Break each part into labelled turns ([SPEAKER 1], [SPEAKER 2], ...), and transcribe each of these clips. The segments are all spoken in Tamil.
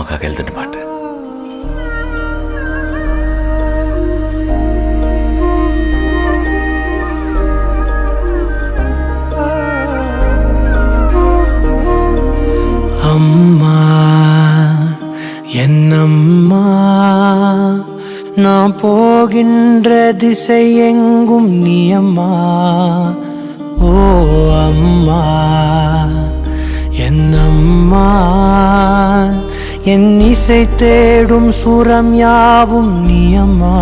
[SPEAKER 1] அம்மாக்காக எழுதின பாட்டு.
[SPEAKER 2] அம்மா என்னம்மா, நான் போகின்ற திசை எங்கும் நீ அம்மா. ஓ அம்மா என்னம்மா, என் இசை தேடும் சுரம் யாவும் நீ அம்மா.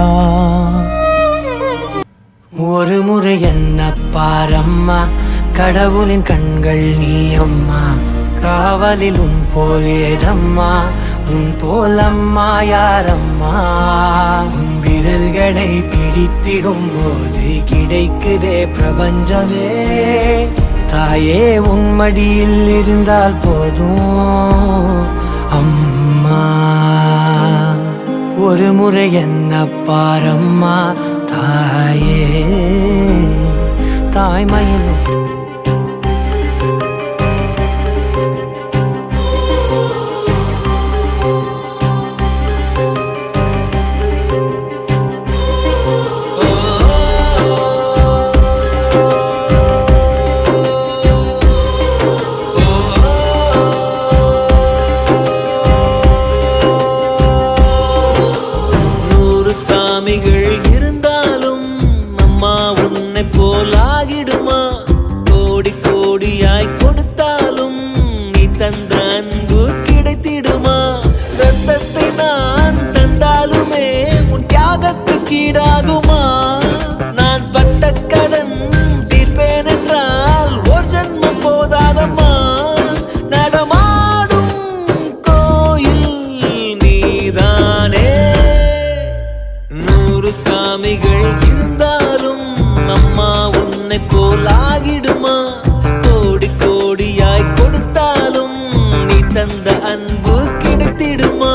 [SPEAKER 2] ஒரு முறை என்ன பாரம்மா, கடவுளின் கண்கள் நீ அம்மா. காவலில் உன் போல் ஏதம்மா, உன் போலம்மா யாரம்மா. உன் விரல்களை பிடித்திடும் போது கிடைக்குதே பிரபஞ்சமே. தாயே உன் மடியில் இருந்தால் போதும் அம்மா. ஒரு முறை என்ன பாரம்மா தாயே, தாய்மையிலும்
[SPEAKER 3] இருந்தாலும் அம்மா உன்னை போலாகிடுமா. கோடி கோடியாய் கொடுத்தாலும் நீ தந்த அன்பு கிடைத்திடுமா. ரத்தத்தை நான் தந்தாலுமே உன் தியாகத்துக்கு ஈடாகுமா. நான் பட்ட கடன் தீர்ப்பேன் என்றால் ஒரு ஜன்மம் போதாதம்மா. நடமாடும் கோயில் நீதானே. 100 சாமிகள் இருந்தாலும் அம்மா உன்னை போலாகிடுமா. கோடி கோடியாய் கொடுத்தாலும் நீ தந்த அன்பு கிடைத்திடுமா.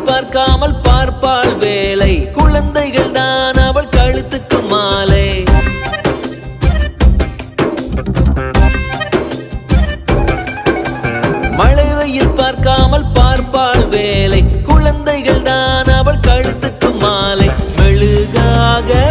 [SPEAKER 3] பார்க்காமல் பார்ப்பாள் வேலை, குழந்தைகள் தான் அவள் கழுத்துக்கு மாலை. மழை வெயில் பார்க்காமல் பார்ப்பாள் வேலை, குழந்தைகள் தான்